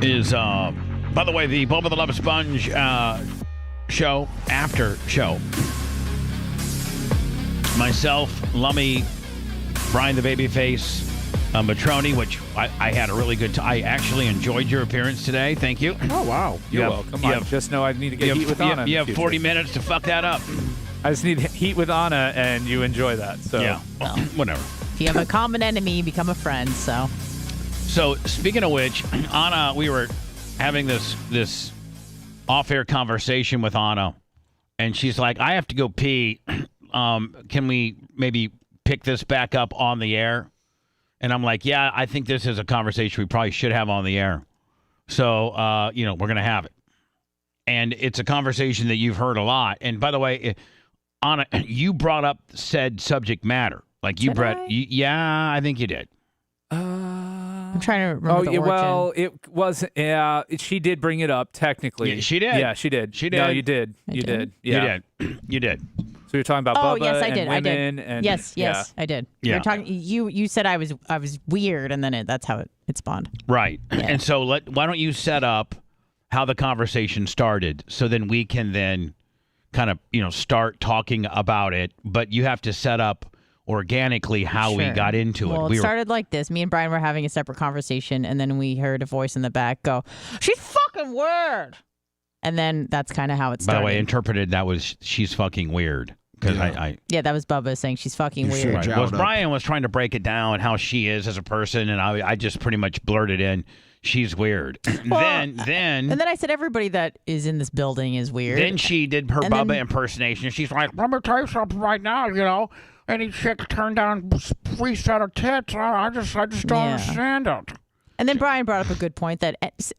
is, by the way, the Bubba the Love Sponge show, after show. Myself, Lummy, Brian the Babyface, Matroni, which I had a really good time. I actually enjoyed your appearance today. Thank you. Oh, wow. You're welcome. I just know I need to get heat with Anna. You have 40 minutes to fuck that up. I just need heat with Anna, and you enjoy that. So yeah, well, whatever. If you have a common enemy, become a friend. So speaking of which, Anna, we were having this off-air conversation with Anna, and she's like, "I have to go pee. Can we maybe pick this back up on the air?" And I'm like, "Yeah, I think this is a conversation we probably should have on the air. So, we're going to have it." And it's a conversation that you've heard a lot. And by the way, Anna, you brought up said subject matter. Like you brought, yeah, I think you did. I'm trying to remember the origin. Well, it was. She did bring it up technically. Yeah, she did. Yeah, she did. She did. No, you did. You did. Yeah. You did. So you're talking about Bubba yes, I and did. women. I did. Yes, I did. Yeah. You're talking. You said I was weird, and then that's how it spawned. Right. Yeah. And so why don't you set up how the conversation started, so then we can then kind of start talking about it. But you have to set up organically how we got into it. Well, it started like this. Me and Brian were having a separate conversation, and then we heard a voice in the back go, "She's fucking weird." And then that's kind of how it started. By the way, interpreted that was she's fucking weird. Because yeah, that was Bubba saying she's fucking weird. Right. Well, Brian was trying to break it down how she is as a person, and I just pretty much blurted in, she's weird. Well, then and then I said everybody that is in this building is weird. Then she did her Bubba impersonation. She's like, "Let me tell you something right now, any chick turned down 3 set of tits. I just don't understand it." And then Brian brought up a good point that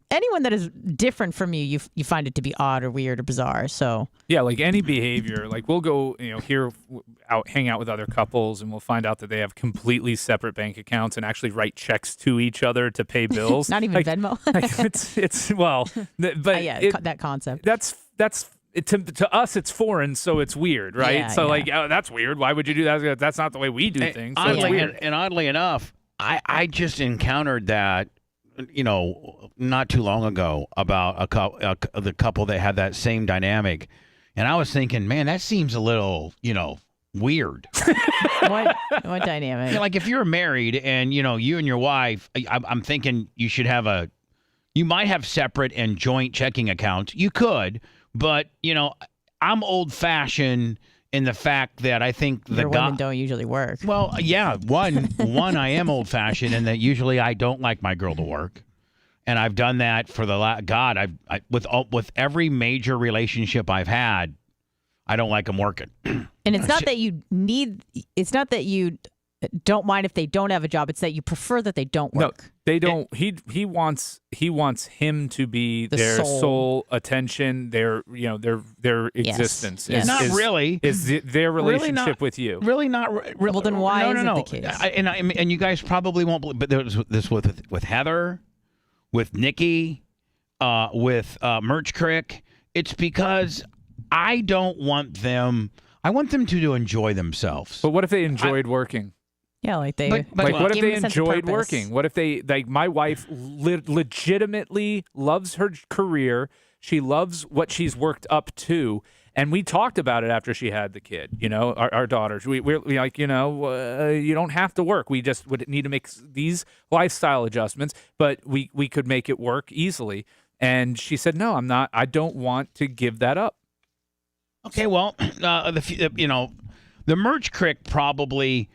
anyone that is different from you find it to be odd or weird or bizarre. So yeah, like any behavior, like we'll go, hang out with other couples, and we'll find out that they have completely separate bank accounts and actually write checks to each other to pay bills. Not even Venmo. That concept. That's. To us, it's foreign, so it's weird, right? Yeah, that's weird. Why would you do that? That's not the way we do things. So it's weird. And oddly enough, I just encountered that, not too long ago about the couple that had that same dynamic, and I was thinking, man, that seems a little, weird. What dynamic? Like if you're married and you and your wife, I'm thinking you might have separate and joint checking accounts. You could. But, I'm old-fashioned in the fact that I think the women don't usually work. Well, yeah, one, I am old-fashioned in that usually I don't like my girl to work. And I've done that for with every major relationship I've had, I don't like them working. And it's not that you don't mind if they don't have a job. It's that you prefer that they don't work. No, they don't. He wants him to be their sole attention, their existence. Yes. Not really. Is their relationship with you? Really not. Well, then why is it the case? And you guys probably won't believe, but there was this with Heather, with Nikki, with Merch Crick. It's because I don't want them. I want them to enjoy themselves. But what if they enjoyed working? Yeah, like they. What if they enjoyed working? What if they my wife legitimately loves her career? She loves what she's worked up to, and we talked about it after she had the kid. Our daughters. We're like, you don't have to work. We just would need to make these lifestyle adjustments, but we could make it work easily. And she said, "No, I'm not. I don't want to give that up." Okay, well, the Merch Crick probably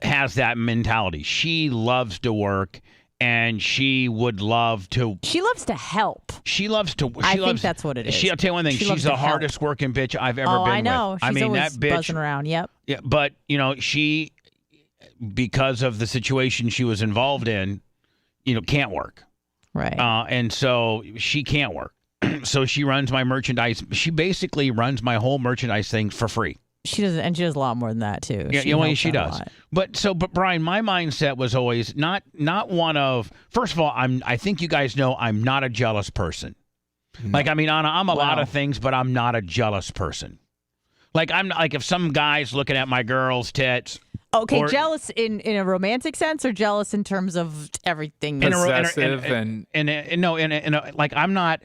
has that mentality. She loves to work, and she would love to. She loves to help. She loves to. I think that's what it is. I'll tell you one thing. She's the hardest working bitch I've ever been with. I know. She's always that bitch buzzing around. Yep. Yeah, but she, because of the situation she was involved in, can't work. Right. And so she can't work. So she runs my merchandise. She basically runs my whole merchandise thing for free. She does, and she does a lot more than that too. She does. But Brian, my mindset was always not one of. First of all, I think you guys know I'm not a jealous person. No. Anna, I'm a lot of things, but I'm not a jealous person. Like I'm like if some guy's looking at my girl's tits. Okay, Or- jealous in a romantic sense, or jealous in terms of everything? In a- Possessive like I'm not.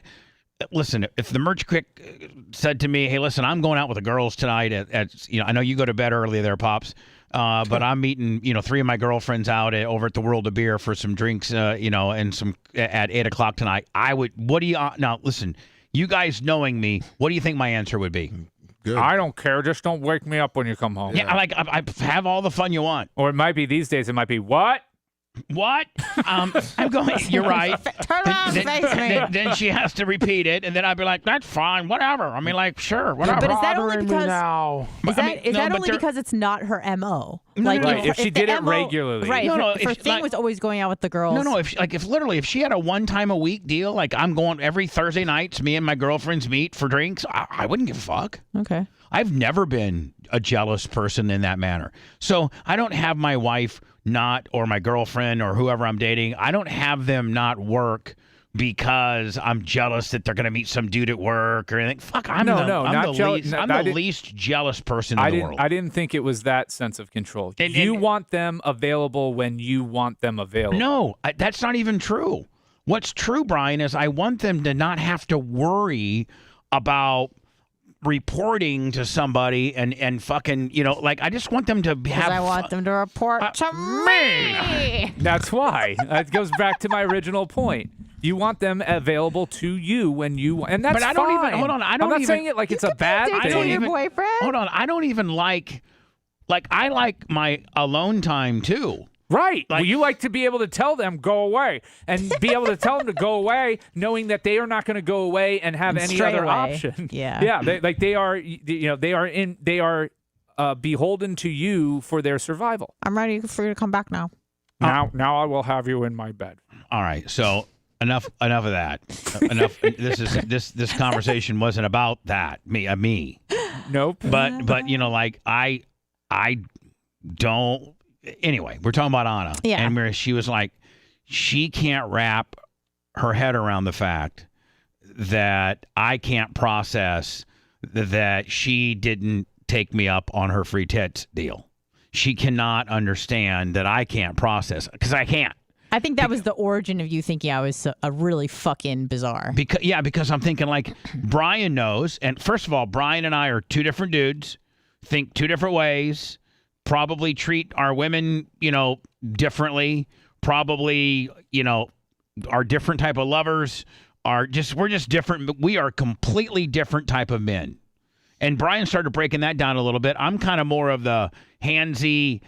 Listen, if the merch crick said to me, "Hey, listen, I'm going out with the girls tonight at I know you go to bed early there, Pops, but I'm meeting 3 of my girlfriends out over at the World of Beer for some drinks, and some at 8:00 tonight." I would. What do you now? Listen, you guys knowing me, what do you think my answer would be? Good. I don't care. Just don't wake me up when you come home. Yeah, I have all the fun you want. Or it might be these days. It might be what? What? I'm going. You're right. Turn around, face me. Then she has to repeat it, and then I'd be like, "That's fine, whatever." I mean, like, sure, whatever. But is that only Bothering me because now. is that only because it's not her MO? Like Right, if she the did it MO regularly. right? No, if her thing was always going out with the girls. No, if she had a one time a week deal, like I'm going every Thursday nights, me and my girlfriends meet for drinks, I wouldn't give a fuck. Okay. I've never been a jealous person in that manner. So I don't have my wife or my girlfriend or whoever I'm dating, I don't have them not work because I'm jealous that they're going to meet some dude at work or anything. Fuck, I'm the least jealous person in the world. I didn't think it was that sense of control. You want them available when you want them available. No, that's not even true. What's true, Brian, is I want them to not have to worry about reporting to somebody and fucking, I just want them to have. I want them to report to me. That's why. That goes back to my original point. You want them available to you when you, and that's But I don't fine. even. Hold on. I'm not saying it like it's a bad dictate thing. your boyfriend. Hold on. I don't even like I like my alone time too. Right. Well, you like to be able to tell them go away and be able to tell them to go away, knowing that they are not going to go away and have any Straight other away. option. Yeah. Yeah. They are beholden to you for their survival. I'm ready for you to come back now. Now I will have you in my bed. All right. So enough of that. Enough. This conversation wasn't about that. Me. Nope. But I don't. Anyway, we're talking about Anna. Yeah. And where she was like, she can't wrap her head around the fact that I can't process that she didn't take me up on her free tits deal. She cannot understand that I can't process because I can't. I think that was the origin of you thinking I was a really fucking bizarre. Because I'm thinking like Brian knows. And first of all, Brian and I are two different dudes, think two different ways. Probably treat our women, differently. Probably, are different type of lovers. We're just different. We are completely different type of men. And Brian started breaking that down a little bit. I'm kind of more of the handsy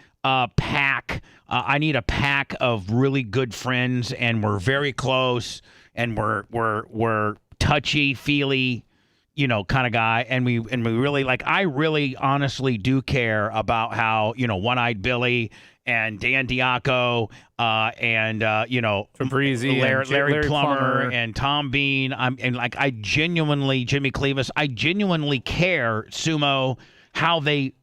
pack. I need a pack of really good friends, and we're very close, and we're touchy, feely. Kind of guy. And we really I really honestly do care about how, One-Eyed Billy and Dan Diaco and, Fabrizi Larry Plummer and Tom Bean. I genuinely, Jimmy Clevis, I genuinely care, Sumo, how they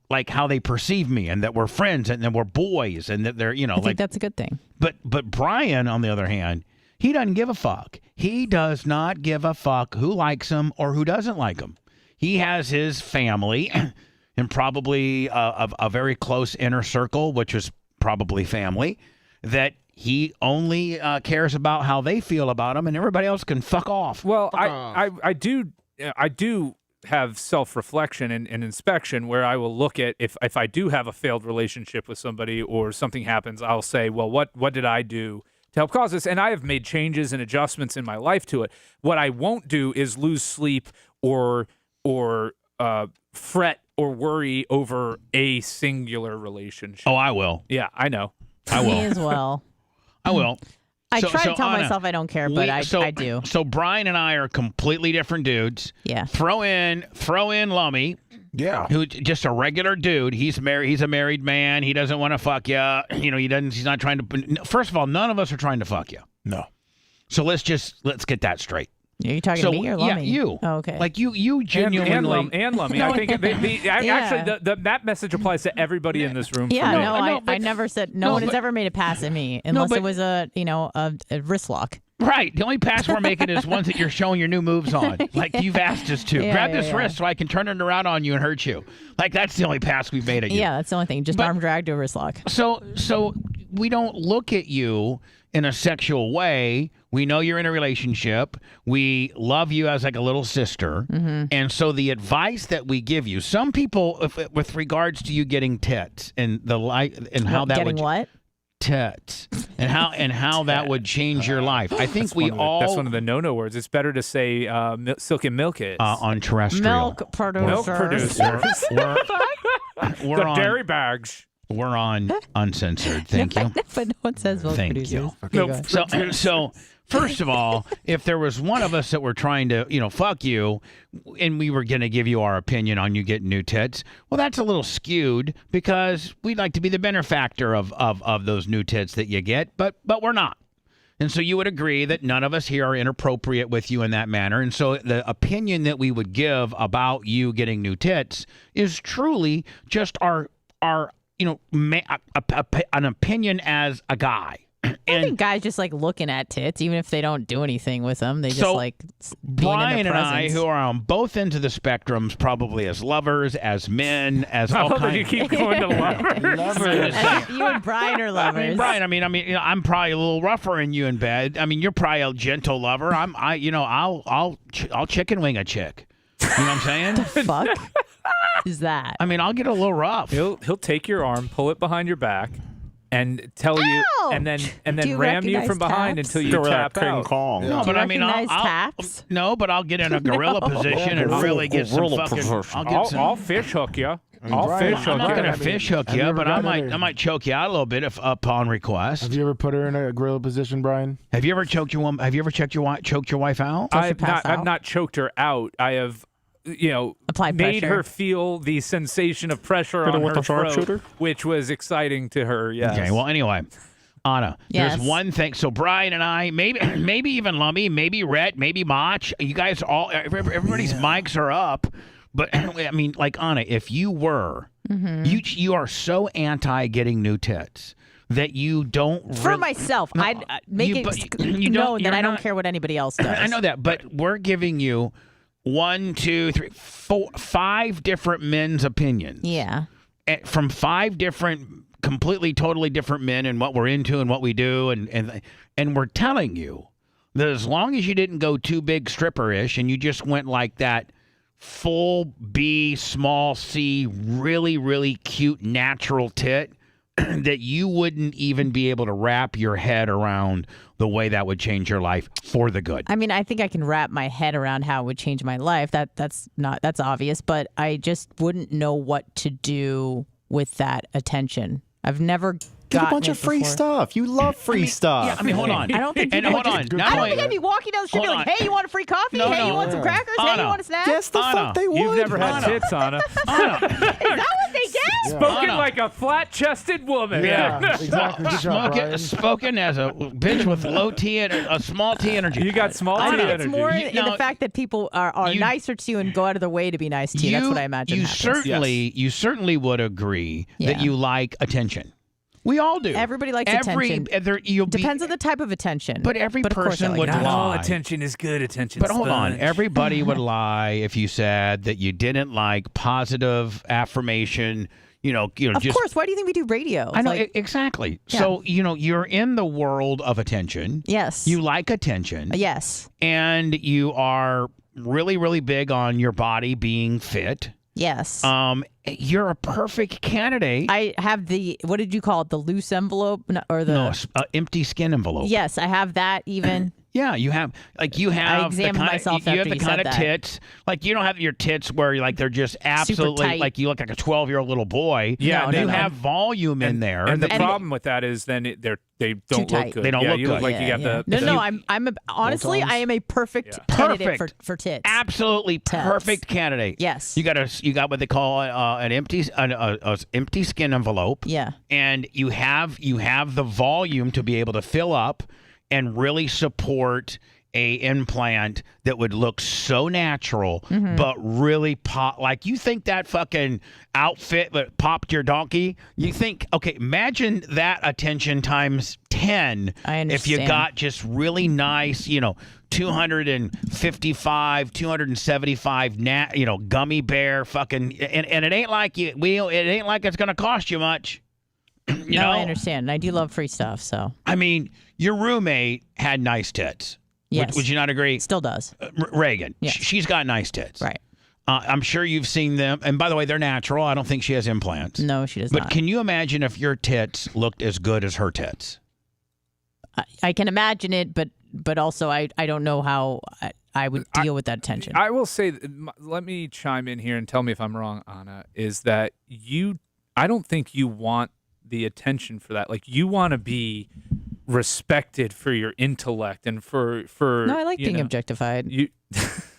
perceive me and that we're friends and that we're boys and that they're, I think that's a good thing. But Brian, on the other hand, he doesn't give a fuck. He does not give a fuck who likes him or who doesn't like him. He has his family and probably a very close inner circle, which is probably family, that he only cares about how they feel about him, and everybody else can fuck off. Well, I do have self-reflection and inspection where I will look at if I do have a failed relationship with somebody or something happens, I'll say, well, what did I do to help cause this? And I have made changes and adjustments in my life to it. What I won't do is lose sleep or fret or worry over a singular relationship. Oh, I will. Yeah, I know. I will. Me as well. I will. I try to tell Anna, myself I don't care, but I do. So Brian and I are completely different dudes. Yeah. Throw in Lummy. Yeah. Who just a regular dude. He's married. He's a married man. He doesn't want to fuck you. He doesn't. He's not trying to. First of all, none of us are trying to fuck you. No. So let's get that straight. Are you talking to me or Lummy? Yeah, you. Oh, okay. Like you genuinely and Lummy. I think actually that message applies to everybody in this room. Yeah, I never said one has ever made a pass at me unless it was a wrist lock. Right. The only pass we're making is ones that you're showing your new moves on. Like you've asked us to. Grab this wrist so I can turn it around on you and hurt you. Like that's the only pass we've made at you. Yeah, that's the only thing. Just arm drag to a wrist lock. So we don't look at you in a sexual way. We know you're in a relationship. We love you as like a little sister. Mm-hmm. And so the advice that we give you, some people, with regards to you getting tits and how that getting what? Tits and how that would change your life. I think that's one of the no words. It's better to say silk and milk it on terrestrial milk producers. We're the on dairy bags. We're on Uncensored. Thank you. But no one says milk producers. Thank you. So first of all, if there was one of us that were trying to, fuck you, and we were going to give you our opinion on you getting new tits, well, that's a little skewed because we'd like to be the benefactor of those new tits that you get, but we're not. And so you would agree that none of us here are inappropriate with you in that manner. And so the opinion that we would give about you getting new tits is truly just our an opinion as a guy. I think guys just like looking at tits, even if they don't do anything with them. They just like being Brian in their and I, presence. who are on both ends of the spectrums, probably as lovers, as men, as all kinds. You keep going to lovers. You and Brian are lovers. Brian, I'm probably a little rougher than you in bed. I mean, you're probably a gentle lover. I'll chicken wing a chick. You know what I'm saying? The fuck is that? I mean, I'll get a little rough. He'll take your arm, pull it behind your back, and tell you, and then ram you from behind taps? until you tap out. Kong. No, but I mean, taps? No, but I'll get in a gorilla position and really get some fucking. I'll fish hook you. I'm not gonna fish hook you, but I might choke you out a little bit if upon request. Have you ever put her in a gorilla position, Brian? Have you ever choked your woman? Have you ever choked your wife out? I've not choked her out. I have. Applied made pressure. her feel the sensation of pressure on her throat, which was exciting to her. Yes. Okay. Well, anyway, Anna, there's one thing. So Brian and I, maybe even Lummy, maybe Rhett, maybe Mach. You guys everybody's mics are up. But I mean, like Anna, if you were, you are so anti getting new tits that you don't. For myself, I'd make it known that I don't care what anybody else does. I know that, but we're giving you 1, 2, 3, 4, 5 different men's opinions. Yeah. From 5 different, completely, totally different men and what we're into and what we do. And we're telling you that as long as you didn't go too big stripper-ish and you just went like that full B, small C, really, really cute, natural tit, that you wouldn't even be able to wrap your head around the way that would change your life for the good. I mean, I think I can wrap my head around how it would change my life. That's obvious, but I just wouldn't know what to do with that attention. I've never Get a bunch of free stuff. You love free stuff. Yeah, I mean, hold on. I don't think. Hold on. I don't think I'd be walking down the street like, "Hey, you want a free coffee? Hey, you want some crackers? Hey, you want a snack?" Yes, the fuck they would. You've never had tits, Anna. Is that what they get? Spoken like a flat-chested woman. Yeah, exactly. Good job, Brian. Spoken as a bitch with low T and a small T energy. You got small T I think energy. it's more in the fact that people are nicer to you and go out of their way to be nice to you. That's what I imagine. You certainly would agree that you like attention. We all do. Everybody likes attention. Depends on the type of attention. But every person would lie. Not all attention is good attention. But hold on. Everybody would lie if you said that you didn't like positive affirmation. Of course. Why do you think we do radio? I know, exactly. Yeah. So, you're in the world of attention. Yes. You like attention. Yes. And you are really, really big on your body being fit. Yes. You're a perfect candidate. I have what did you call it? The loose envelope or the empty skin envelope. Yes, I have that even. Yeah, you have I examined myself you have after the kind of that. tits. Like you don't have your tits where they're just absolutely like you look like a 12-year-old little boy. Yeah, you have volume in there. And the problem with that is then they don't look good. They don't look good. Look like you got the No, honestly I am a perfect candidate for tits. Absolutely perfect candidate. Yes. You got what they call an empty skin envelope. Yeah. And you have the volume to be able to fill up and really support a implant that would look so natural, but really pop. Like, you think that fucking outfit that popped your donkey? You think, okay, imagine that attention times 10 I understand. if you got just really nice, 255, 275, gummy bear fucking, and it ain't like it ain't like it's gonna cost you much. You know? I understand. And I do love free stuff, so. I mean, your roommate had nice tits. Yes. Would you not agree? Still does. Reagan. Yes. She's got nice tits. Right. I'm sure you've seen them. And by the way, they're natural. I don't think she has implants. No, she does But not. can you imagine if your tits looked as good as her tits? I can imagine it, but also I don't know how I would deal with that attention. I will say, let me chime in here and tell me if I'm wrong, Anna, is that I don't think you want the attention for that. Like, you want to be respected for your intellect and for No, I like being objectified.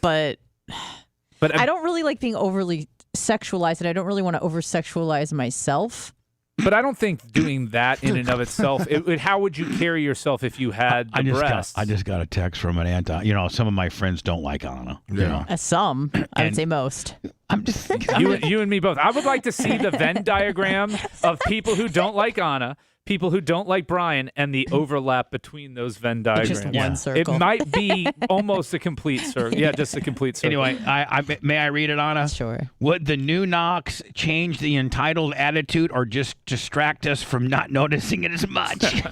But I don't really like being overly sexualized, and I don't really want to over-sexualize myself. But I don't think doing that in and of itself, how would you carry yourself if you had the breasts? I just got a text from an some of my friends don't like Anna. Some, I would say most. I'm just you and me both. I would like to see the Venn diagram of people who don't like Anna, people who don't like Brian, and the overlap between those Venn diagrams. Just one circle. It might be almost a complete circle. Yeah, just a complete circle. Anyway, may I read it, Anna? Sure. Would the new Knox change the entitled attitude or just distract us from not noticing it as much?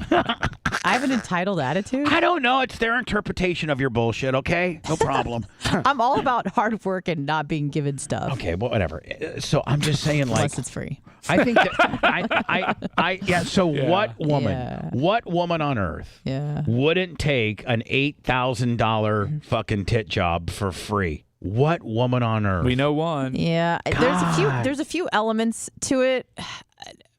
I have an entitled attitude? I don't know. It's their interpretation of your bullshit, okay? No problem. I'm all about hard work and not being given stuff. Okay, well, whatever. So I'm just saying, like, Unless it's free. I think that So what woman on earth wouldn't take an $8,000 fucking tit job for free? What woman on earth? We know one. Yeah, there's a few elements to it.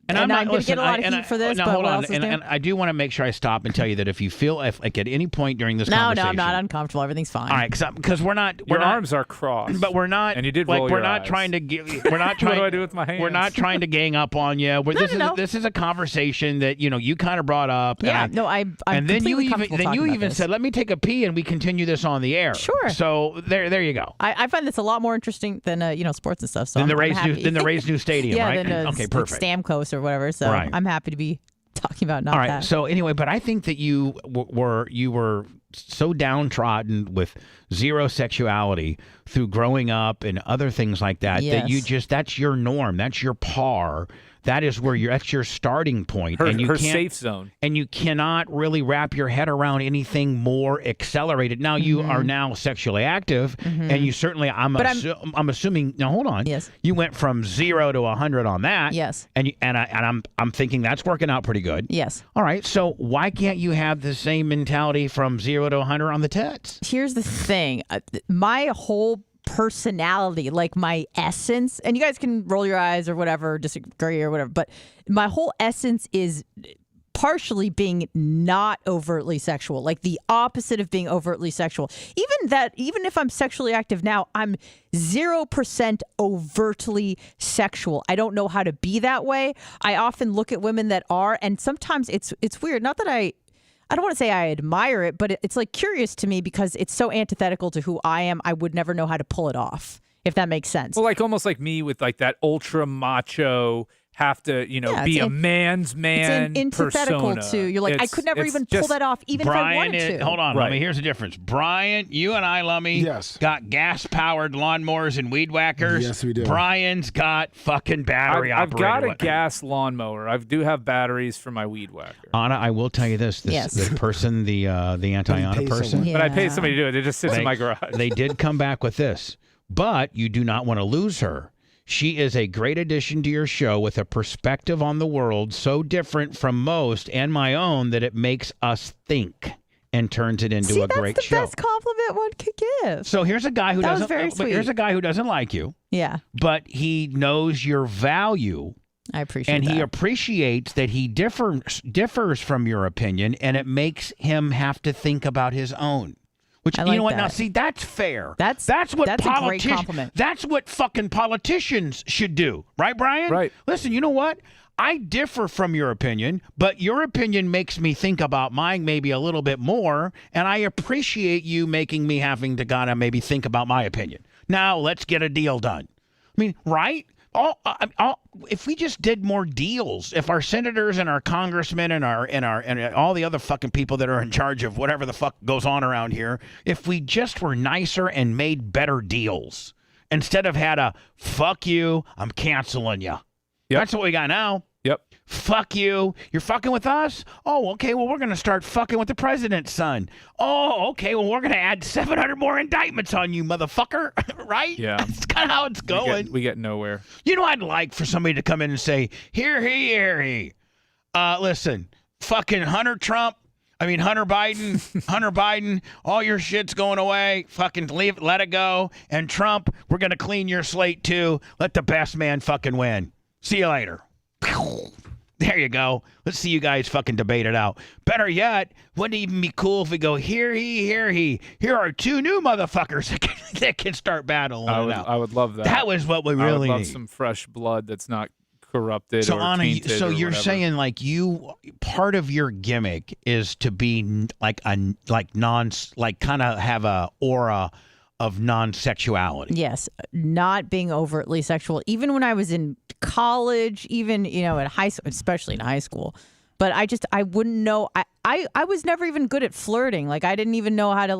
And I'm going to get a lot of heat for this, but hold what on. else is new? And I do want to make sure I stop and tell you that if you feel like at any point during this No, conversation, I'm not uncomfortable. Everything's fine. All right, because we're not. Your arms are crossed, but we're not. And you did like roll we're your not eyes. trying to give. We're not trying. What do I do with my hands? We're not trying to gang up on you. This is a conversation that you kind of brought up. Yeah, and then you even this. said, "Let me take a pee," and we continue this on the air. Sure. So there you go. I find this a lot more interesting than sports and stuff. So than the I'm Rays new stadium, yeah, right? Than, okay, perfect. Stamkos or whatever. So right. I'm happy to be talking about not all right. that. So anyway, but I think that you were so downtrodden with zero sexuality through growing up and other things like that that that's your norm, that's your par. That is where that's your starting point. Her safe zone. And you cannot really wrap your head around anything more accelerated. Now, you are now sexually active, and you certainly, I'm assuming, now hold on. Yes. You went from 0 to 100 on that. Yes. And I'm thinking that's working out pretty good. Yes. All right. So why can't you have the same mentality from 0 to 100 on the tits? Here's the thing. My whole personality, like my essence, and you guys can roll your eyes or whatever, disagree or whatever, but my whole essence is partially being not overtly sexual, like the opposite of being overtly sexual. Even if I'm sexually active now, I'm 0% overtly sexual. I don't know how to be that way. I often look at women that are, and sometimes it's weird. Not that I don't want to say I admire it, but it's like curious to me because it's so antithetical to who I am. I would never know how to pull it off, if that makes sense. Well, like almost like me with like that ultra macho, have to be a man's man. It's antithetical persona. to you're like I could never even pull that off, even if I wanted to. Hold on, right. Lummy. Here's the difference. Brian, you and I, Lummy, yes, got gas-powered lawnmowers and weed whackers. Yes, we do. Brian's got fucking battery I've got a operated. gas lawnmower. I do have batteries for my weed whacker. Anna, I will tell you this. The person, the anti-Anna person. Yeah. But I paid somebody to do it. It just sits in my garage. They did come back with this, but you do not want to lose her. She is a great addition to your show with a perspective on the world so different from most and my own that it makes us think and turns it into a great show. That's the best compliment one could give. So here's a guy who doesn't. But here's a guy who doesn't like you. Yeah, but he knows your value. I appreciate and that. he appreciates that he differs from your opinion, and it makes him have to think about his own. Which I like you know what? that. Now see, that's fair. That's what a great compliment. That's what fucking politicians should do, right, Brian? Right. Listen, you know what? I differ from your opinion, but your opinion makes me think about mine maybe a little bit more, and I appreciate you making me having to gotta maybe think about my opinion. Now, let's get a deal done. I mean, right? If we just did more deals, if our senators and our congressmen and all the other fucking people that are in charge of whatever the fuck goes on around here, if we just were nicer and made better deals instead of had a fuck you, I'm canceling you. Yep. That's what we got now. Yep. Fuck you. You're fucking with us? Oh, okay. Well, we're going to start fucking with the president's son. Oh, okay. Well, we're going to add 700 more indictments on you, motherfucker. Right? Yeah. That's kind of how it's going. We get nowhere. You know, I'd like for somebody to come in and say, here he. Listen, fucking Hunter Biden, all your shit's going away. Fucking let it go. And Trump, we're going to clean your slate too. Let the best man fucking win. See you later. There you go. Let's see you guys fucking debate it out. Better yet, wouldn't it even be cool if we go, here are two new motherfuckers that can start battling it out. I would love that. That was what we really I would love need. some fresh blood that's not corrupted So, or Anna, tainted so or you're whatever. saying like part of your gimmick is to be kind of have a aura of non-sexuality. Yes, not being overtly sexual. Even when I was in college, even in high school, especially in high school. But I wouldn't know. I was never even good at flirting. Like I didn't even know how to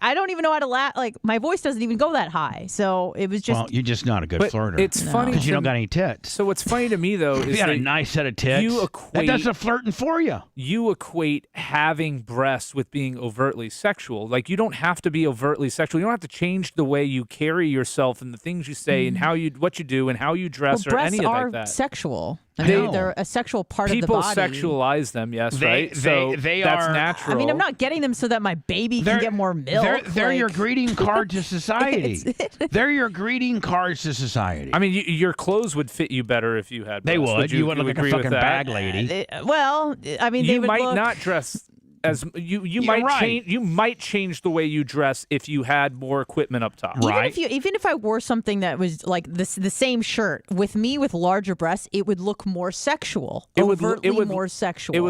I don't even know how to laugh. Like my voice doesn't even go that high. So it was just. Well, you're just not a good flirter. It's funny because you don't got any tits. So what's funny to me though is If you had a nice set of tits, that does the flirting for you. You equate having breasts with being overtly sexual. Like you don't have to be overtly sexual. You don't have to change the way you carry yourself and the things you say and what you do and how you dress or any of breasts like that. are sexual. know. They're a sexual part People of the body. sexualize them, yes, right? They that's are. natural. I mean, I'm not getting them so that my baby can get more milk. They're your greeting card to society. They're your greeting cards to society. I mean, your clothes would fit you better if you had. They breasts. would. You would look like a agree with fucking that? bag lady. Well, I mean, they You would might look, not dress as you You're might right. change. You might change the way you dress if you had more equipment up top. Right. Even if I wore something that was like the same shirt with larger breasts, it would look more sexual. Overtly more sexual. It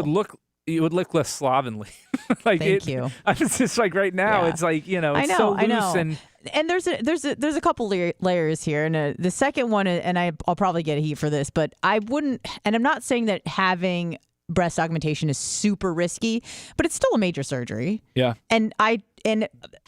would look less slovenly. Thank you. I'm just like right now. Yeah. It's like I it's know, so I loose know. And there's a couple layers here, and the second one, and I'll probably get heat for this, but I wouldn't, and I'm not saying that having breast augmentation is super risky, but it's still a major surgery. Yeah. And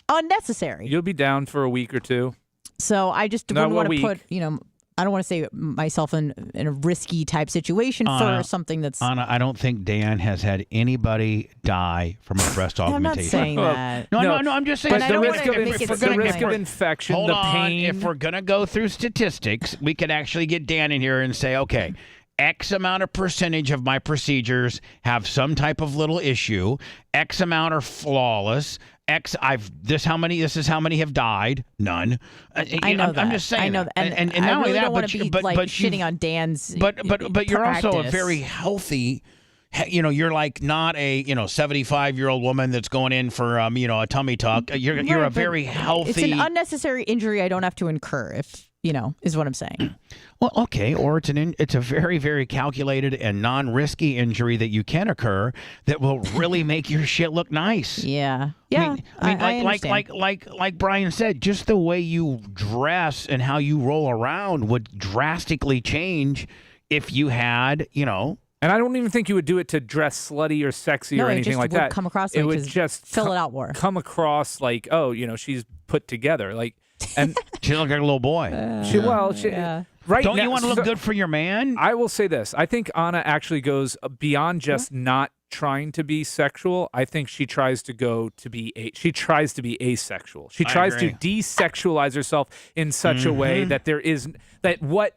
unnecessary. You'll be down for a week or two. So I just Not wouldn't want a to week. put, I don't want to say myself in a risky type situation for something that's. Anna, I don't think Dan has had anybody die from a breast I'm not augmentation. saying that. No, I'm just saying. And I the don't risk wanna of make it the seem risk like- of infection, Hold the on. pain. If we're gonna go through statistics, we could actually get Dan in here and say, okay, X amount of percentage of my procedures have some type of little issue. X amount are flawless. This is how many have died. None. I know that. I'm just saying. I know that. that. And not I only really that, don't want but to you, be but shitting you've- on Dan's. But you're also a practice. very healthy. You're like not a 75-year-old woman that's going in for a tummy tuck. You're Right, a but very healthy. It's an unnecessary injury I don't have to incur. If is what I'm saying. Well, okay, or it's a very, very calculated and non-risky injury that you can occur that will really make your shit look nice. Yeah. I mean, understand. like Brian said, just the way you dress and how you roll around would drastically change if you had, And I don't even think you would do it to dress slutty or sexy No, or it anything just like would that. come across it like would just just fill it out more. Come across like, she's put together. Like, and she looked like a little boy. yeah. right Don't now, you want to look good for your man? I will say this. I think Anna actually goes beyond just not trying to be sexual. I think she tries to be asexual. She tries to agree. desexualize herself in such a way that what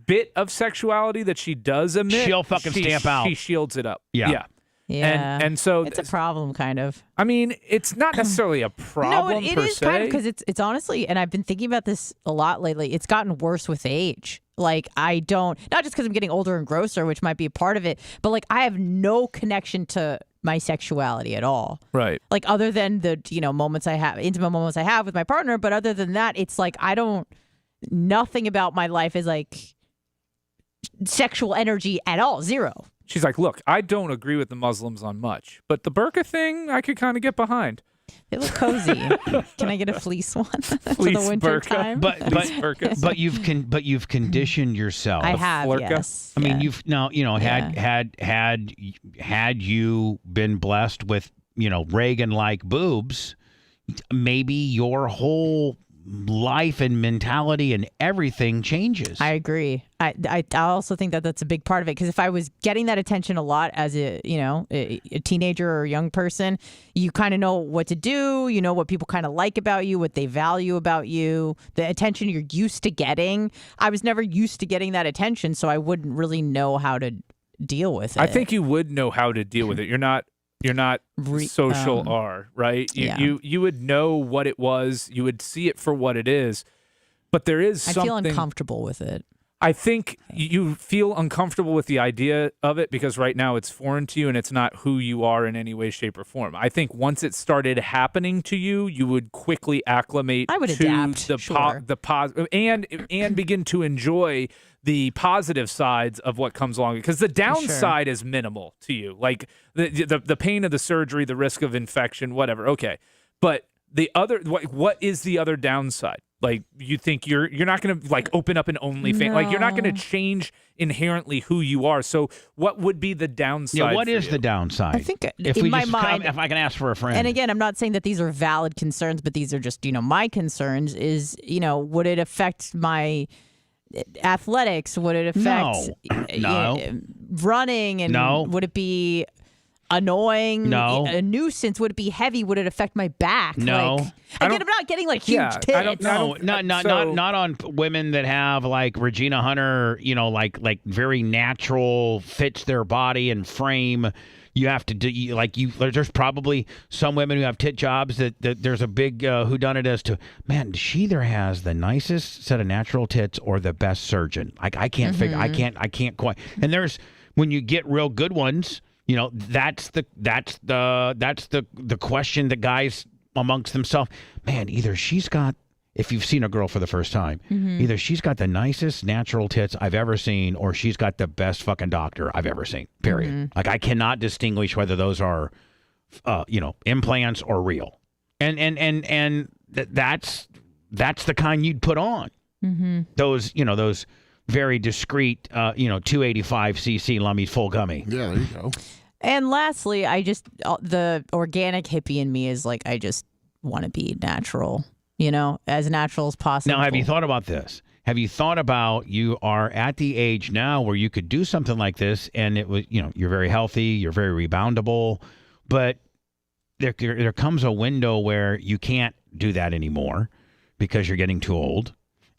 bit of sexuality that she does emit, She'll fucking stamp out. She shields it up. Yeah. Yeah. And so it's a problem, kind of. I mean, it's not necessarily a problem No, it per is se. kind of because it's honestly, and I've been thinking about this a lot lately. It's gotten worse with age. Like not just because I'm getting older and grosser, which might be a part of it, but like I have no connection to my sexuality at all. Right. Like other than the intimate moments I have with my partner, but other than that, it's like nothing about my life is like sexual energy at all. Zero. She's like, look, I don't agree with the Muslims on much, but the burqa thing I could kind of get behind. They look cozy. Can I get a fleece one for Fleece the winter burqa. time? But you've conditioned yourself. I have, flurka? yes. I mean, Yeah. you've now, had you been blessed with, Reagan-like boobs, maybe your whole life and mentality and everything changes. I agree. I also think that that's a big part of it, because if I was getting that attention a lot as a teenager or a young person, you kind of know what to do, what people kind of like about you, what they value about you, the attention you're used to getting. I was never used to getting that attention, so I wouldn't really know how to deal with it. I think you would know how to deal with it. You're not social R, right? You would know what it was. You would see it for what it is. But there is something. I feel uncomfortable with it. I think you feel uncomfortable with the idea of it because right now it's foreign to you and it's not who you are in any way, shape, or form. I think once it started happening to you, you would quickly acclimate I would to adapt, the positive and begin to enjoy the positive sides of what comes along, because the downside is minimal to you, like the pain of the surgery, the risk of infection, whatever. Okay, but the other what is the other downside? Like, you think you're not going to like open up an OnlyFans, No. like you're not going to change inherently who you are. So what would be the downside? Yeah, what for is you? the downside? I think if in we my just mind, if I can ask for a friend. and again, I'm not saying that these are valid concerns, but these are just, my concerns is, would it affect my athletics? Would it affect running? And No. would it be annoying? No. A nuisance? Would it be heavy? Would it affect my back? No. Like, again, I'm not getting like huge Yeah, tits. I don't- No, not on women that have like Regina Hunter, like very natural, fits their body and frame. You have to do there's probably some women who have tit jobs that there's a big whodunit as to, man, she either has the nicest set of natural tits or the best surgeon. Like, I can't figure, I can't quite. And there's, when you get real good ones, that's the question that guys amongst themselves, man, either she's got, if you've seen a girl for the first time, either she's got the nicest natural tits I've ever seen, or she's got the best fucking doctor I've ever seen, period. Like, I cannot distinguish whether those are, implants or real. And that's the kind you'd put on. Those, those very discreet, 285cc Lummy full gummy. Yeah, there you go. And lastly, the organic hippie in me is like, I just want to be natural, as natural as possible. Now, have you thought about this? Have you thought about, you are at the age now where you could do something like this, and it was, you're very healthy, you're very reboundable, but there comes a window where you can't do that anymore because you're getting too old.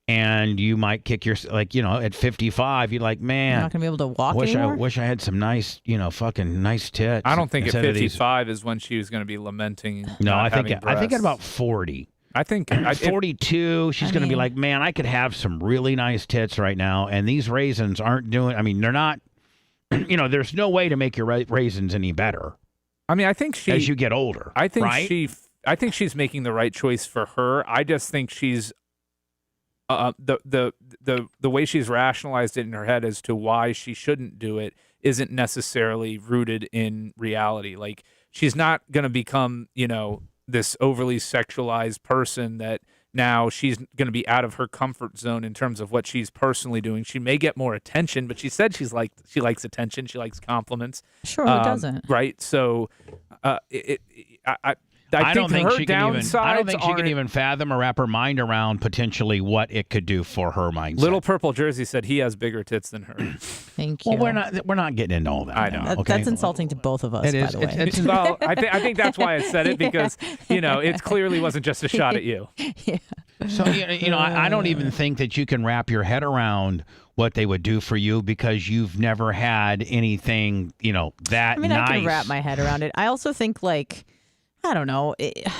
And you might kick your, at 55, you're like, man, I'm not gonna be able to walk anymore. I wish I had some nice, fucking nice tits. I don't think at instead of these- 55 is when she was going to be lamenting. No, not I think having at breasts. about 40. I think At 42, she's going to be like, man, I could have some really nice tits right now, and these raisins aren't doing. I mean, they're not. There's no way to make your raisins any better. I mean, I think she, as you get older. I think right? I think she's making the right choice for her. I just think she's the way she's rationalized it in her head as to why she shouldn't do it isn't necessarily rooted in reality. Like, she's not going to become, this overly sexualized person that now she's going to be out of her comfort zone in terms of what she's personally doing. She may get more attention, but she said she likes attention. She likes compliments. Sure, who doesn't? Right. So, I don't think her she can even. I don't think she can aren't- even fathom or wrap her mind around potentially what it could do for her mindset. Little Purple Jersey said he has bigger tits than her. Thank you. Well, we're not getting into all that. I know. Okay? That's insulting to both of us. It by is. the way. It's Well, I think that's why I said it, because it clearly wasn't just a shot at you. So I don't even think that you can wrap your head around what they would do for you, because you've never had anything that I mean, nice. I can wrap my head around it. I also think, I don't know.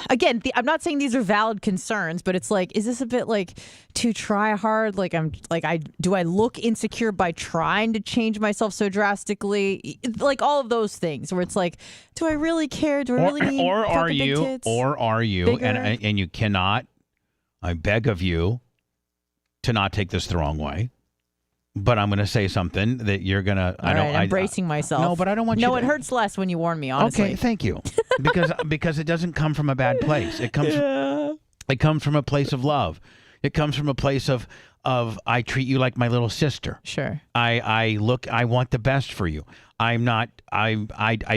Again, I'm not saying these are valid concerns, but it's like, is this a bit too try hard? Do I look insecure by trying to change myself so drastically? Like, all of those things where it's like, do I really care? Do I really need or are fucking big you tits? or are you Bigger? and you cannot, I beg of you to not take this the wrong way. but I'm going to say something that you're going to. I'm bracing myself. No, but I don't want you. No, it hurts less when you warn me. Honestly. Okay, thank you. because it doesn't come from a bad place. It comes. It comes from a place of love. It comes from a place of I treat you like my little sister. Sure. I want the best for you. I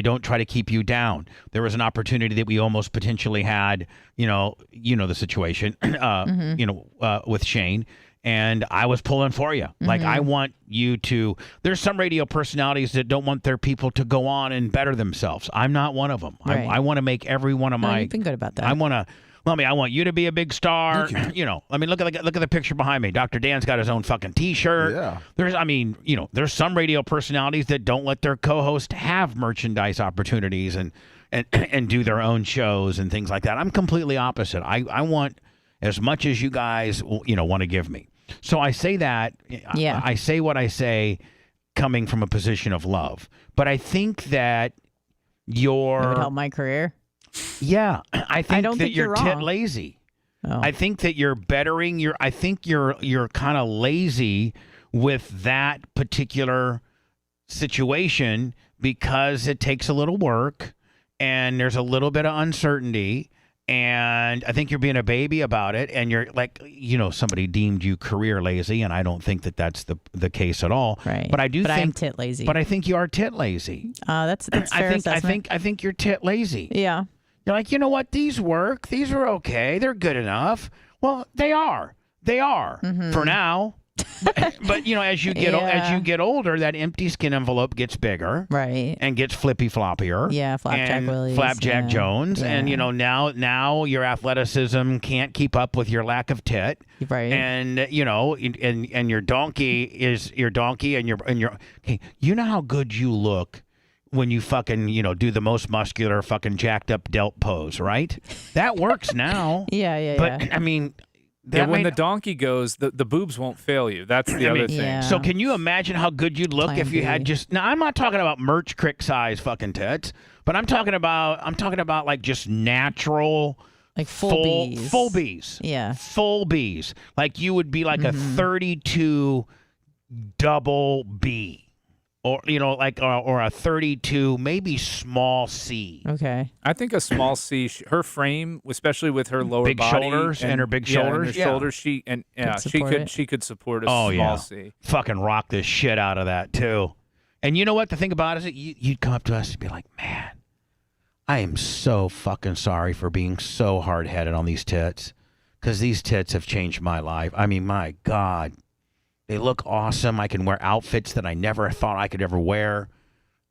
don't try to keep you down. There was an opportunity that we almost potentially had, the situation, with Shane, and I was pulling for you. Like, I want you to, there's some radio personalities that don't want their people to go on and better themselves. I'm not one of them. Right. I want to make every one of my, you've been good about that. I want you to be a big star. Look at the picture behind me. Dr. Dan's got his own fucking T-shirt. Yeah. There's some radio personalities that don't let their co-host have merchandise opportunities and do their own shows and things like that. I'm completely opposite. I want as much as you guys want to give me. So I say that. Yeah. I say what I say, coming from a position of love. But I think that It would help my career. Yeah, I think that you're you're tit wrong. lazy. Oh. I think that you're bettering your. I think you're kind of lazy with that particular situation because it takes a little work and there's a little bit of uncertainty. And I think you're being a baby about it, and you're like, somebody deemed you career lazy, and I don't think that that's the case at all. Right. But I do think I'm tit lazy. But I think you are tit lazy. That's fair assessment. I think you're tit lazy. Yeah. You're like, you know what? These work. These are okay. They're good enough. Well, they are. They are for now. But as you get older, that empty skin envelope gets bigger, Right. and gets flippy floppier. Yeah, Flapjack Jones, Yeah. and now your athleticism can't keep up with your lack of tit, Right. and and your donkey is your donkey, and your hey, you know how good you look when you fucking do the most muscular fucking jacked up delt pose, right? That works now. Yeah. But I mean. When the donkey goes, the boobs won't fail you. That's the other thing. Yeah. So can you imagine how good you'd look Plan if you B. had just now? I'm not talking about merch crick size fucking tits, but I'm talking about like just natural, Like full Bs. full Bs. Yeah. Full Bs. Like you would be like a 32 double B. Or or a 32, maybe small C. Okay. I think a small C. Her frame, especially with her lower Big body shoulders and her big shoulders, and her yeah. shoulders, support she could support a Oh small yeah, C. fucking rock the shit out of that too. And you know what the thing about it is that you'd come up to us and be like, man, I am so fucking sorry for being so hard headed on these tits, because these tits have changed my life. I mean, my God. They look awesome. I can wear outfits that I never thought I could ever wear.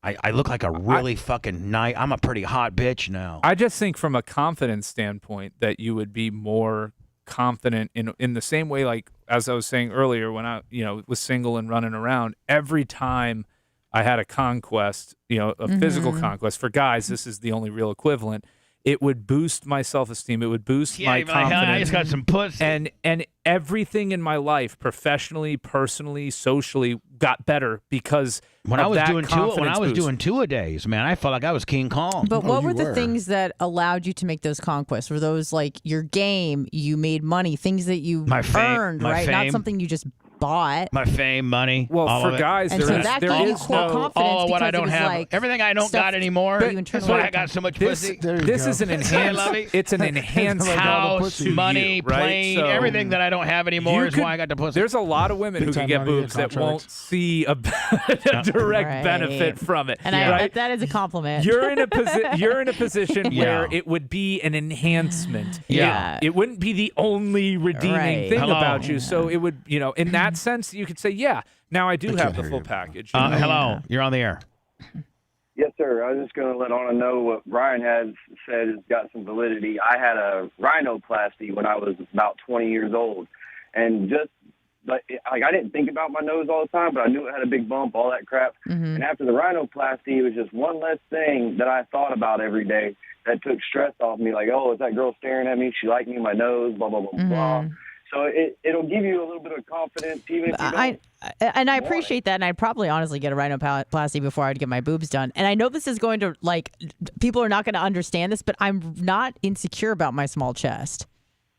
I look like a really fucking nice. I'm a pretty hot bitch now. I just think from a confidence standpoint that you would be more confident in the same way, like as I was saying earlier, when I was single and running around. Every time I had a conquest, a physical conquest for guys, this is the only real equivalent. It would boost my self-esteem. It would boost my confidence. I just got some pussy. And everything in my life, professionally, personally, socially, got better because when I was boost. doing two-a-days, man, I felt like I was King Kong. But what were the things that allowed you to make those conquests? Were those like your game, you made money, things that you earned, right? Not something you just bought. My fame, money. Well, all for of it. guys, And so that there gave you is core no. confidence. All of what I because it don't was have. like Everything I don't stuff got anymore. that you That's internally why I got so much This, pussy. There you this go. is an Love enhanced. it. It's an enhanced House, to money, you, right? plane, So everything that I don't have anymore you is could- why I got the pussy. There's a lot of women who Big can time get money boobs that contracts. won't see a direct Right. benefit from it. And right? that is a compliment. You're in a position Yeah. where it would be an enhancement. Yeah. It wouldn't be the only redeeming Right. thing Hello. about you. So it would, in that sense, you could say, yeah, now I do have the full package. Hello, you're on the air. Yes, sir. I was just going to let Anna know what Brian has said has got some validity. I had a rhinoplasty when I was about 20 years old. And just like I didn't think about my nose all the time, but I knew it had a big bump, all that crap. Mm-hmm. And after the rhinoplasty, it was just one less thing that I thought about every day that took stress off me. Like, oh, is that girl staring at me? She liked me, my nose, blah, blah, blah, blah. So it'll give you a little bit of confidence, even if you don't. I appreciate that, and I'd probably honestly get a rhinoplasty before I'd get my boobs done. And I know this is going to, people are not going to understand this, but I'm not insecure about my small chest.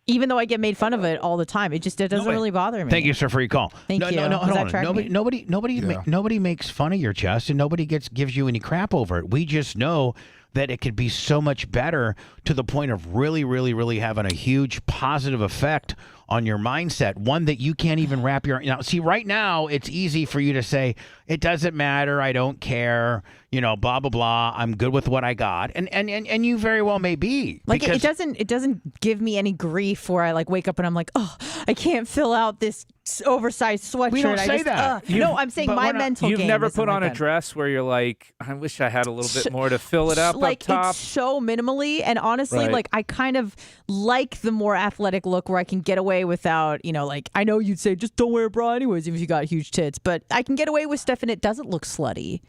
Even though I get made fun of it all the time, it doesn't really bother me. Thank you, sir, for your call. Thank you. No, hold on. track me? Nobody makes fun of your chest, and nobody gives you any crap over it. We just know that it could be so much better to the point of really, really, really having a huge positive effect on your mindset. One that you can't even wrap your see. Right now, it's easy for you to say it doesn't matter. I don't care. Blah blah blah. I'm good with what I got, and you very well may be. Like it doesn't give me any grief where I like wake up and I'm like, oh, I can't fill out this oversized sweatshirt. We don't say that. No, I'm saying my mental. You've game never isn't put on like a that. dress where you're like, I wish I had a little bit more to fill it up Like up top. it's so minimally, and honestly, Right. like I kind of like the more athletic look where I can get away without, like I know you'd say just don't wear a bra anyways if you got huge tits, but I can get away with stuff and it doesn't look slutty.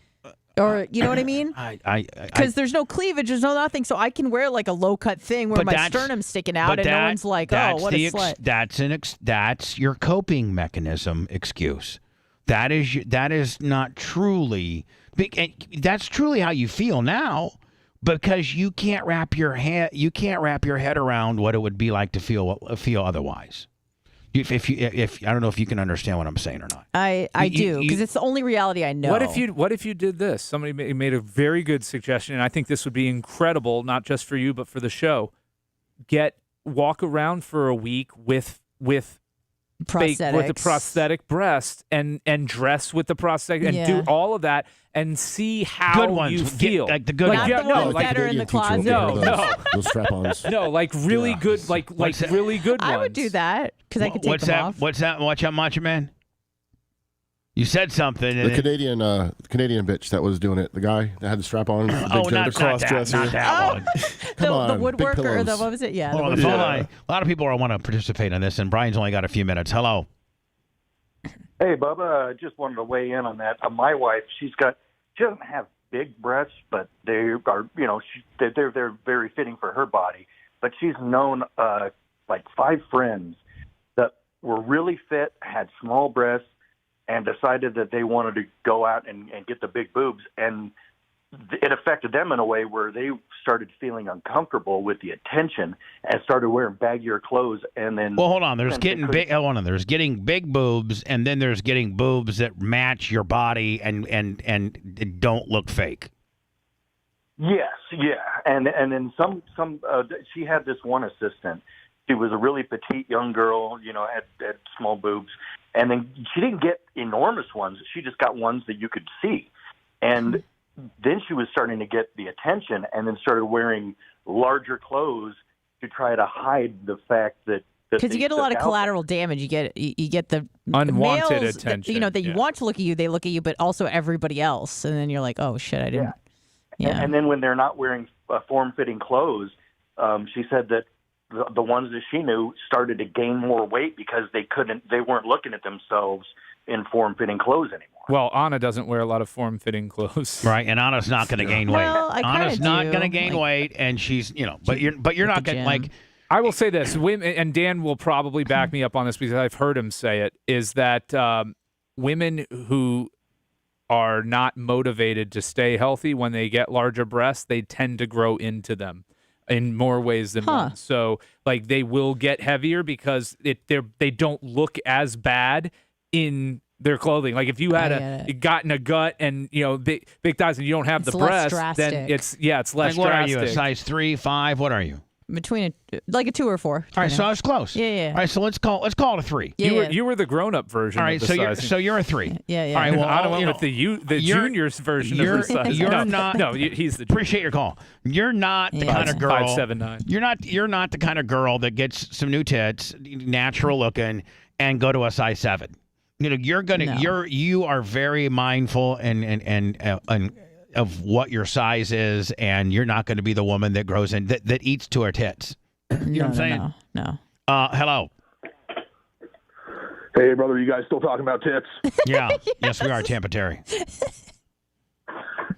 Or you know what I mean? Because there's no cleavage, there's no nothing, so I can wear like a low cut thing where my sternum's sticking out, and no one's like, "Oh, what a slut." That's your coping mechanism excuse. That is not truly. That's truly how you feel now, because you can't wrap your head around what it would be like to feel otherwise. If I don't know if you can understand what I'm saying or not. I do, because it's the only reality I know. What if you did this? Somebody made a very good suggestion, and I think this would be incredible, not just for you but for the show. Walk around for a week with the prosthetic breast and dress with the prosthetic and do all of that and see how good ones. you feel. Like the good ones. Not the ones that are in the closet. Those strap-ons. No, like really good, like really good ones. I would do that because I could take them off. What's that? Watch out, Macho Man. You said something. The Canadian bitch that was doing it. The guy that had the strap on. Not that one. Come on, the big woodworker, or pillows. what was it? Yeah. Hold on the phone line. A lot of people want to participate in this, and Brian's only got a few minutes. Hello. Hey, Bubba, I just wanted to weigh in on that. My wife, she doesn't have big breasts, but they are, they're very fitting for her body. But she's known like 5 friends that were really fit, had small breasts, and decided that they wanted to go out and get the big boobs. And it affected them in a way where they started feeling uncomfortable with the attention and started wearing baggier clothes. And then, well, hold on. There's getting big. Hold on. There's getting big boobs, and then there's getting boobs that match your body and don't look fake. Yes, yeah, and then some. She had this one assistant. She was a really petite young girl. Had small boobs, and then she didn't get enormous ones. She just got ones that you could see, and then she was starting to get the attention, and then started wearing larger clothes to try to hide the fact that because you get a lot of collateral damage. You get the unwanted males attention. that you want to look at you, they look at you, but also everybody else, and then you're like, oh shit, I didn't. Yeah. And then when they're not wearing form-fitting clothes, she said that the ones that she knew started to gain more weight because they weren't looking at themselves in form-fitting clothes anymore. Well, Anna doesn't wear a lot of form-fitting clothes, right? And Anna's not going to gain weight. Well, Anna's not going to gain weight, and she's but you're not going to like. I will say this, women, and Dan will probably back me up on this because I've heard him say it, is that women who are not motivated to stay healthy when they get larger breasts, they tend to grow into them in more ways than one. So, like, they will get heavier because they don't look as bad in their clothing. Like if you had gotten a gut and big thighs and you don't have the breast, then it's less like, what drastic. are you, a size 3, 5? What are you? Between a 2 or 4. All right, so I was close. Yeah. All right, so let's call it a 3. Yeah, you were the grown-up version. All right, of the so you're a 3. Yeah. All right, well, I went with the juniors version of the size. You're not. No, he's the. Appreciate your call. You're not the kind of girl. 5'7", 9". You're not the kind of girl that gets some new tits, natural looking, and go to a size 7. You are very mindful and of what your size is, and you're not going to be the woman that grows in that eats to her tits. You know what I'm saying? No. Hello. Hey, brother, you guys still talking about tits? Yeah. Yes, we are, Tampa Terry.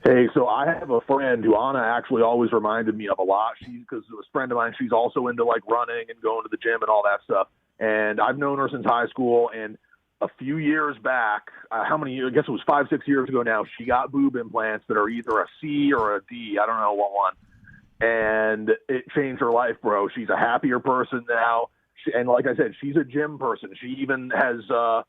Hey, so I have a friend who Anna actually always reminded me of a lot. Because it was a friend of mine, she's also into like running and going to the gym and all that stuff. And I've known her since high school. And a few years back, how many years? I guess it was 5-6 years ago now, she got boob implants that are either a C or a D. I don't know what one. And it changed her life, bro. She's a happier person now. And like I said, she's a gym person. She even has, done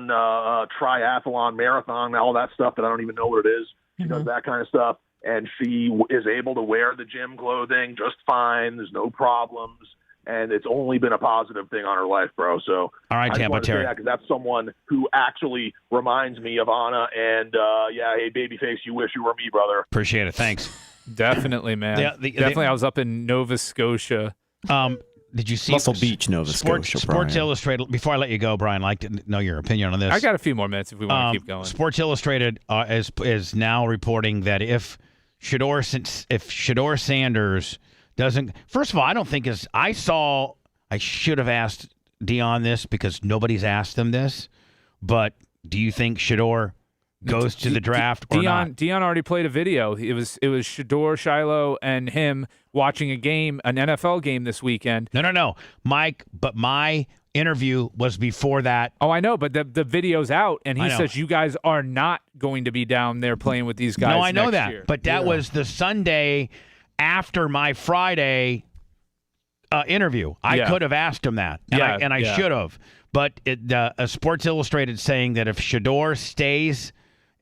triathlon, marathon, all that stuff that I don't even know what it is. She does that kind of stuff. And she is able to wear the gym clothing just fine. There's no problems. And it's only been a positive thing on her life, bro. So all right, Tampa Terry. Because that's someone who actually reminds me of Anna. And, hey, babyface, you wish you were me, brother. Appreciate it. Thanks. Definitely, man. Definitely, I was up in Nova Scotia. Did you see Muscle Beach, Nova Scotia? Sports Illustrated. Before I let you go, Brian, I'd like to know your opinion on this. I got a few more minutes if we want to keep going. Sports Illustrated is now reporting that if Shedeur Sanders doesn't, first of all, I don't think I should have asked Dion this because nobody's asked him this, but do you think Shedeur goes to the draft or not? Dion already played a video. It was Shedeur, Shiloh, and him watching a game, an NFL game this weekend. No, Mike. But my interview was before that. Oh, I know, but the video's out, and he says you guys are not going to be down there playing with these guys. No, I know next that, year. but that was the Sunday after my Friday interview. I could have asked him that, and I should have. But Sports Illustrated saying that if Shedeur stays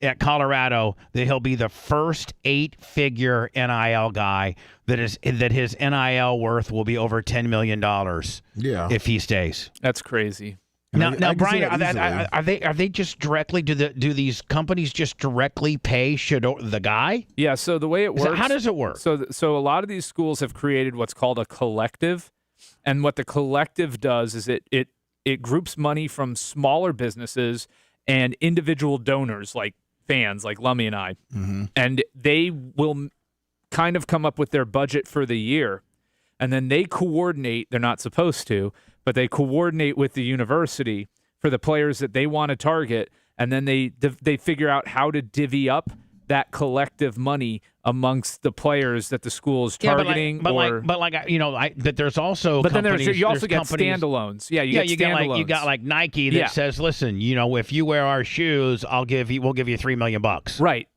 at Colorado, that he'll be the first 8-figure NIL guy that his NIL worth will be over $10 million. Yeah, if he stays. That's crazy. Now, Brian, are they just directly do these companies just directly pay Shedeur, the guy? Yeah. So the way it works, how does it work? So a lot of these schools have created what's called a collective, and what the collective does is it groups money from smaller businesses and individual donors like fans like Lummy and I, and they will kind of come up with their budget for the year, and then they coordinate. They're not supposed to, but they coordinate with the university for the players that they want to target, and then they figure out how to divvy up that collective money amongst the players that the school is targeting. But there's also but companies, then you also get companies, standalones. Yeah, you get standalones. You got like Nike that says, listen, if you wear our shoes, we'll give you $3 million. Right.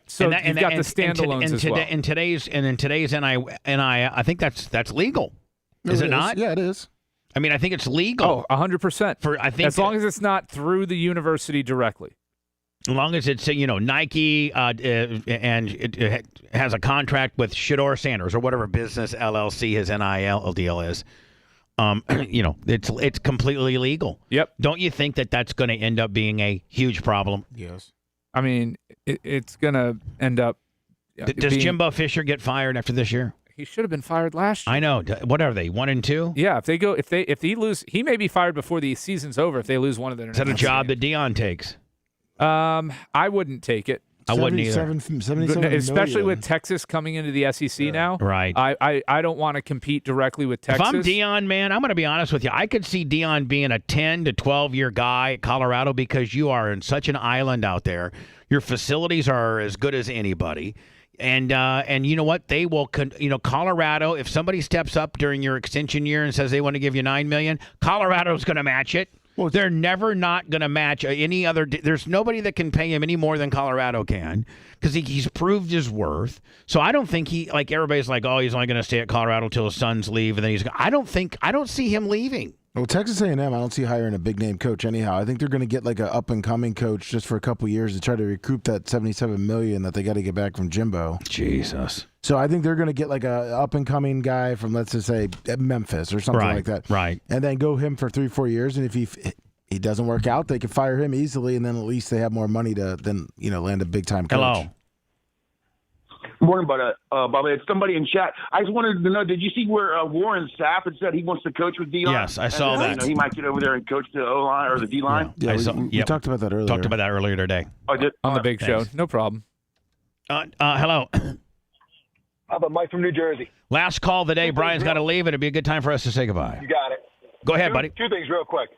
So you've got the standalones as well. In today's NI, I think that's legal. Is it not? Yeah, it is. I mean, I think it's legal. Oh, 100%. As long as it's not through the university directly. As long as it's Nike and it has a contract with Shedeur Sanders or whatever business LLC his NIL deal is, it's completely legal. Yep. Don't you think that that's going to end up being a huge problem? Yes. I mean, it's going to end up. Does Jimbo Fisher get fired after this year? He should have been fired last year. I know. What are they? 1-2? Yeah. If he lose, he may be fired before the season's over. If they lose one of their. Is that a job that Dion takes? I wouldn't take it. I wouldn't either. Especially with Texas coming into the SEC now. Right. I don't want to compete directly with Texas. If I'm Dion, man, I'm going to be honest with you. I could see Dion being a 10 to 12-year guy at Colorado because you are in such an island out there. Your facilities are as good as anybody. And you know what? They will, Colorado, if somebody steps up during your extension year and says they want to give you $9 million, Colorado's going to match it. Well, they're never not going to match any other. There's nobody that can pay him any more than Colorado can because he's proved his worth. So I don't think everybody's like, oh, he's only going to stay at Colorado till his sons leave, and then I don't see him leaving. Well, Texas A&M, I don't see hiring a big-name coach anyhow. I think they're going to get like an up-and-coming coach just for a couple years to try to recoup that $77 million that they got to get back from Jimbo. Jesus. So I think they're going to get like a up-and-coming guy from, let's just say, Memphis or something like that. Right. And then go him for 3-4 years. And if he doesn't work out, they can fire him easily, and then at least they have more money to then land a big-time coach. Hello. Morning, Bubba. It's somebody in chat. I just wanted to know, did you see where Warren Sapp had said he wants to coach with D-line? Yes, I saw that. He might get over there and coach the O-line or the D-line? Yeah, we talked about that earlier. Talked about that earlier today. I did. On the big show. No problem. Hello. How about Mike from New Jersey? Last call of the day. Brian's got to leave. It'd be a good time for us to say goodbye. You got it. Go ahead, buddy. Two things real quick.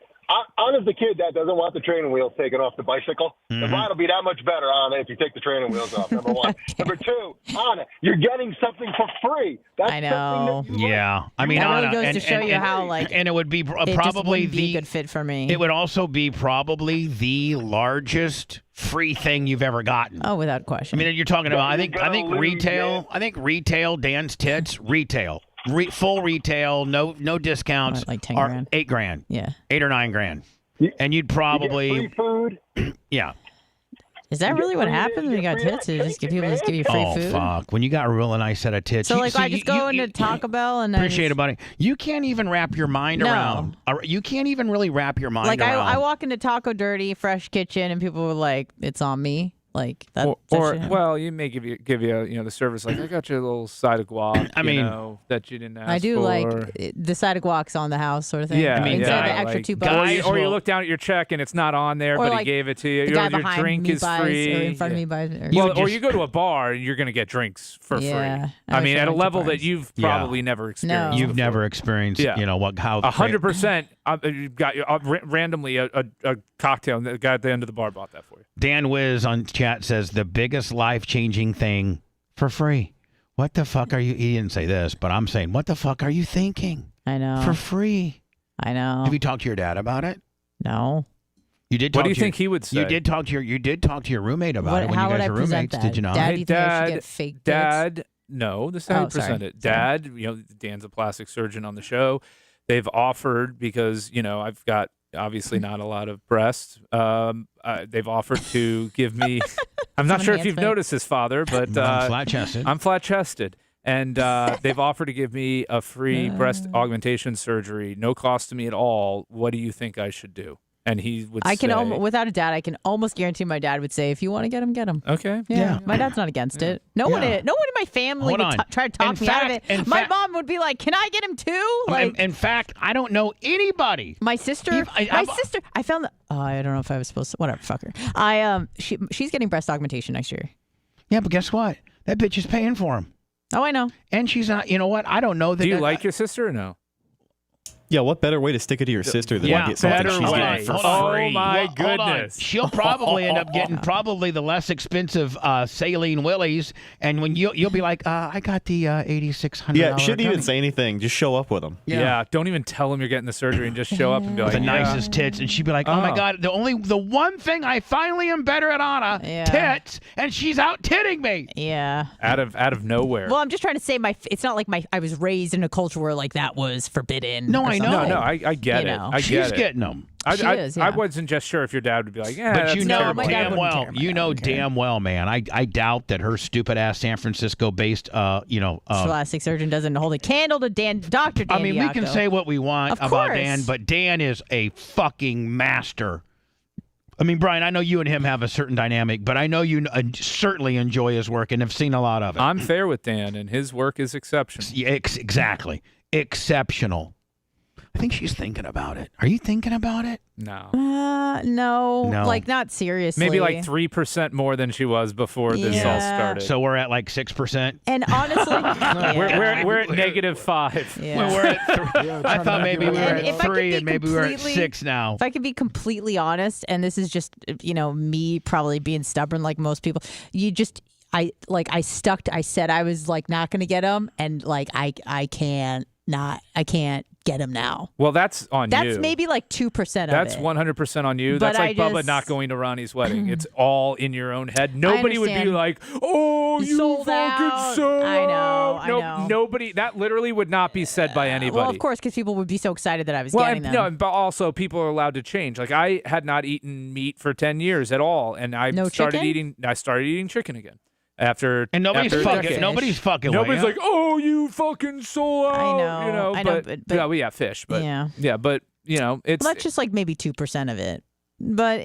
Anna's the kid that doesn't want the training wheels taken off the bicycle. The ride will be that much better, Anna, if you take the training wheels off, number one. Number two, Anna, you're getting something for free. That's I know. Yeah. I mean, that Anna, really goes to show you how, and it would be it probably just be a good fit for me. It would also be probably the largest free thing you've ever gotten. Oh, without question. I mean, you're talking about, I think retail, Dan's tits, retail. full retail, no discounts, Like 10 are grand. $8,000. Yeah. $8,000 or $9,000. And you'd probably You get free food. yeah. Is that really what happens when you got tits? They just give people give you free Oh food? fuck! When you got a real nice set of tits, So you- like see, I just go into Taco Bell and appreciate it, buddy. You can't even wrap your mind No. around. You can't even really wrap your mind like around. I walk into Taco Dirty Fresh Kitchen and people were like, "It's on me." Like that. You may give you the service like I got you a little side of guac. I mean, that you didn't ask for. I do like the side of guac's on the house sort of thing. Yeah, instead of the extra $2. Or you look down at your check and it's not on there, Or but like he gave it to you. the Your guy behind drink me is buys, free. or in front of me buys. Or you go to a bar and you're going to get drinks for free. Yeah, I mean, wish I at a went to level that bars. you've probably never experienced. You've never experienced, Yeah. how 100%. You've got randomly a cocktail, and the guy at the end of the bar bought that for you. Dan Wiz on chat says the biggest life-changing thing for free. What the fuck are you? He didn't say this, but I'm saying, what the fuck are you thinking? I know. For free. I know. Have you talked to your dad about it? No. You did. What Talk do you to your- think he would say? You did talk to your roommate about it when how you would guys I were present roommates. that? Did you not? Dad, do you think I should get fake tits? Dad, no. This is how Oh, you present sorry. it. Dad, Dan's a plastic surgeon on the show. They've offered because I've got obviously not a lot of breasts. They've offered to give me. I'm not sure if you've noticed this, Father, but I'm flat-chested. I'm flat-chested. And they've offered to give me a free breast augmentation surgery, no cost to me at all. What do you think I should do? And he would I can say, without a doubt, I can almost guarantee my dad would say, if you want to get him, get him. Okay. Yeah. My dad's not against it. No one in my family Hold would on. try to talk In me out of fact- it. in My fact- mom would be like, can I get him too? Like in fact, I don't know anybody. my sister, I found that. Oh, I don't know if I was supposed to. Whatever, fuck her. She's getting breast augmentation next year. Yeah, but guess what? That bitch is paying for him. Oh, I know. And she's not. You know what? I don't know that. Do you like your sister or no? Yeah, what better way to stick it to your sister than Yeah, to get something better she's way. getting for Hold on. free? Oh my Hold on. goodness. She'll probably end up getting probably the less expensive saline willies, and when you'll be like, I got the $8,600. Yeah, shouldn't even say anything. Just show up with them. Yeah. Don't even tell him you're getting the surgery and just show up and be like, the nicest tits, and she'd be like, "Oh my god, the one thing I finally am better at, Anna, tits, and she's out titting me." Yeah. out of nowhere. Well, I'm just trying to say it's not like I was raised in a culture where like that was forbidden. No, or I know. something. No, I get You it. know. I She's get it. getting them. I wasn't just sure if your dad would be like, yeah, But that's you know my dad damn wouldn't well, care. My you dad know wouldn't care. damn well, man. I doubt that her stupid ass San Francisco based, Plastic surgeon doesn't hold a candle to Dr. Dan I mean, we can Diaco. say what we want Of about course. Dan, but Dan is a fucking master. I mean, Brian, I know you and him have a certain dynamic, but I know you certainly enjoy his work and have seen a lot of it. I'm fair with Dan, and his work is exceptional. Yeah, exactly. Exceptional. I think she's thinking about it. Are you thinking about it? No. No, No. like not seriously. Maybe like 3% more than she was before this all Yeah. started. So we're at like 6%. And honestly, we're at -5. Yeah. We're at I thought maybe we were And at if I could 3 be and maybe we're at completely- 6 now. If I could be completely honest, and this is just me probably being stubborn like most people, I said I was like not gonna get him, and like I can't get him now. Well, that's on you. That's maybe like 2% of That's it. 100% on you. But That's like I Bubba just- not going to Ronnie's wedding. It's all in your own head. Nobody would be understand. like, "Oh, you Sold fucking out." sold I know, out." I Nope, know. nobody. That literally would not be said by anybody. Well, of course, because people would be so excited that I was Well, getting them. no, but also people are allowed to change. Like I had not eaten meat for 10 years at all, and I No started chicken? eating chicken again after. And nobody's after a fucking. decade. Nobody's fucking. Nobody's with like, "Oh, you fucking sold out." I know, but, but- yeah, we have fish, but Yeah. but it's Well, that's just like maybe 2% of it. But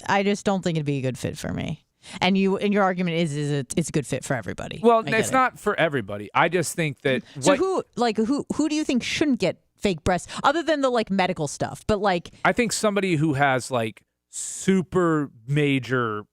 I just don't think it'd be a good fit for me. And your argument is it's a good fit for everybody. well, I get it's it. not for everybody. I just think that So who do you think shouldn't get fake breasts other than the like medical stuff? But like I think somebody who has like super major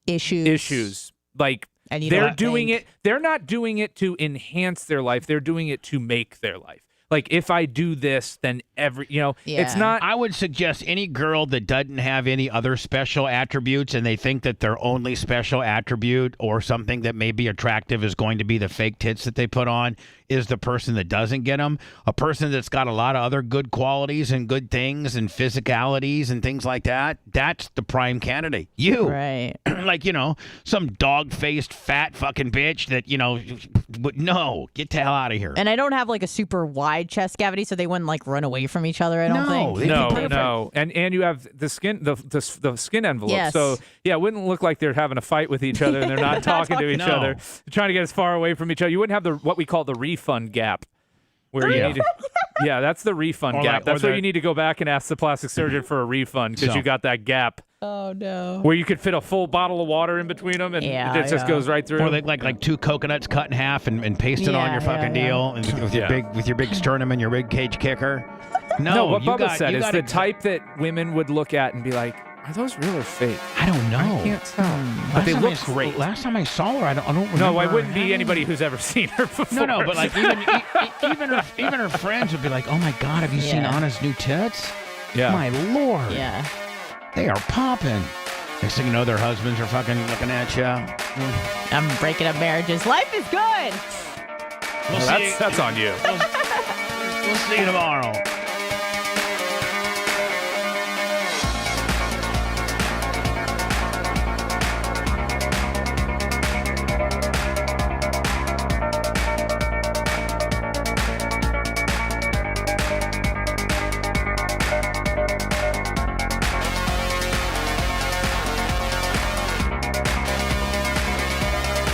issues, like And you they're don't doing think- it. They're not doing it to enhance their life. They're doing it to make their life. Like if I do this, then it's not. I would suggest any girl that doesn't have any other special attributes and they think that their only special attribute or something that may be attractive is going to be the fake tits that they put on is the person that doesn't get them. A person that's got a lot of other good qualities and good things and physicalities and things like that, that's the prime candidate. You. Right. Like, some dog-faced fat fucking bitch that, no, get the hell out of here. And I don't have like a super wide chest cavity, so they wouldn't like run away from each other. I don't think. No. And you have the skin, the skin envelope. Yes. So yeah, it wouldn't look like they're having a fight with each other and they're not talking to each other. They're trying to get as far away from each other. You wouldn't have what we call the refund gap. Where you need to, yeah, that's the refund gap. That's where you need to go back and ask the plastic surgeon for a refund because you got that gap. Oh no! Where you could fit a full bottle of water in between them and it just goes right through. Or like 2 coconuts cut in half and paste it on your fucking deal and with your big sternum and your rig cage kicker. No, what Bubba said is the type that women would look at and be like, "Are those real or fake?" I don't know. I can't tell. But they look great. Last time I saw her, I don't remember. No, I wouldn't be anybody who's ever seen her before. No, but like even her friends would be like, "Oh my God, have you seen Anna's new tits? Yeah. My Lord. Yeah. They are popping." Next thing you know, their husbands are fucking looking at you. I'm breaking up marriages. Life is good. That's on you. We'll see you tomorrow.